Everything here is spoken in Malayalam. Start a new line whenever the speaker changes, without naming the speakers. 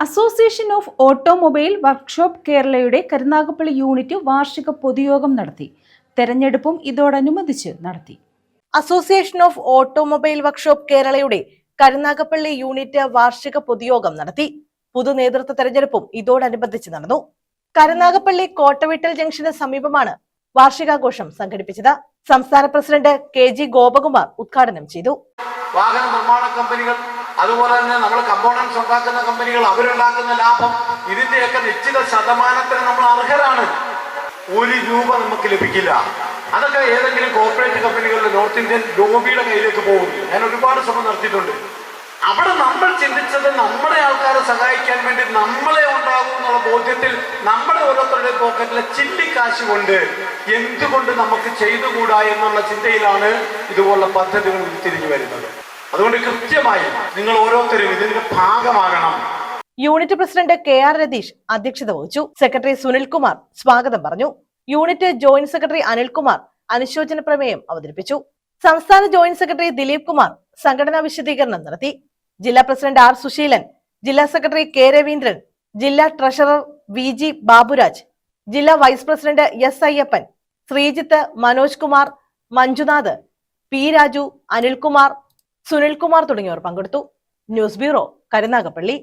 അസോസിയേഷൻ ഓഫ് ഓട്ടോമൊബൈൽ വർക്ക്ഷോപ്പ് കേരളയുടെ കരുനാഗപ്പള്ളി യൂണിറ്റ് വാർഷിക പൊതുയോഗം നടത്തി. തെരഞ്ഞെടുപ്പും ഇതോടനുബന്ധിച്ച് നടത്തി.
അസോസിയേഷൻ ഓഫ് ഓട്ടോമൊബൈൽ വർക്ക്ഷോപ്പ് കേരളയുടെ കരുനാഗപ്പള്ളി യൂണിറ്റ് വാർഷിക പൊതുയോഗം നടത്തി. പൊതു നേതൃത്വ തെരഞ്ഞെടുപ്പും ഇതോടനുബന്ധിച്ച് നടന്നു. കരുനാഗപ്പള്ളി കോട്ടവിട്ടൽ ജംഗ്ഷന് സമീപമാണ് വാർഷികാഘോഷം സംഘടിപ്പിച്ചത്. സംസ്ഥാന പ്രസിഡന്റ് KG ഗോപകുമാർ ഉദ്ഘാടനം ചെയ്തു.
വാഹന നിർമ്മാണ കമ്പനികൾ, അതുപോലെ തന്നെ നമ്മൾ കമ്പോണൻസ് ഉണ്ടാക്കുന്ന കമ്പനികൾ, അവരുണ്ടാക്കുന്ന ലാഭം, ഇതിന്റെയൊക്കെ നിശ്ചിത ശതമാനത്തിന് നമ്മൾ അർഹരാണ്. 1 രൂപ നമുക്ക് ലഭിക്കില്ല. അതൊക്കെ ഏതെങ്കിലും കോർപ്പറേറ്റ് കമ്പനികളുടെ നോർത്ത് ഇന്ത്യൻ ലോബിയുടെ കയ്യിലേക്ക് പോകുന്നു. ഞാൻ ഒരുപാട് ശ്രമം നടത്തിയിട്ടുണ്ട്. അവിടെ നമ്മൾ ചിന്തിച്ചത് നമ്മുടെ ആൾക്കാരെ സഹായിക്കാൻ വേണ്ടി നമ്മളെ ഉണ്ടാകും എന്നുള്ള ബോധ്യത്തിൽ നമ്മുടെ ഓരോരുത്തരുടെ പോക്കറ്റിലെ ചില്ലിക്കാശ് കൊണ്ട് എന്തുകൊണ്ട് നമുക്ക് ചെയ്തുകൂടാ എന്നുള്ള ചിന്തയിലാണ് ഇതുപോലുള്ള പദ്ധതികൾ തിരിഞ്ഞു വരുന്നത്. അതുകൊണ്ട് കൃത്യമായി നിങ്ങൾ ഓരോരുത്തരും ഇതിന്റെ ഭാഗമാകണം.
യൂണിറ്റ് പ്രസിഡന്റ് KR രതീഷ് അധ്യക്ഷത വഹിച്ചു. സെക്രട്ടറി സുനിൽകുമാർ സ്വാഗതം പറഞ്ഞു. യൂണിറ്റ് ജോയിന്റ് സെക്രട്ടറി അനിൽകുമാർ അനുശോചന പ്രമേയം അവതരിപ്പിച്ചു. സംസ്ഥാന ജോയിന്റ് സെക്രട്ടറി ദിലീപ് കുമാർ സംഘടനാ വിശദീകരണം നടത്തി. ജില്ലാ പ്രസിഡന്റ് R സുശീലൻ, ജില്ലാ സെക്രട്ടറി K രവീന്ദ്രൻ, ജില്ലാ ട്രഷറർ VG ബാബുരാജ്, ജില്ലാ vice president S Ayyappan, Sreejith, Manoj Kumar, Manjunath, P Raju, Anilkumar, Sunilkumar തുടങ്ങിയവർ പങ്കെടുത്തു. News bureau, Karunagappally.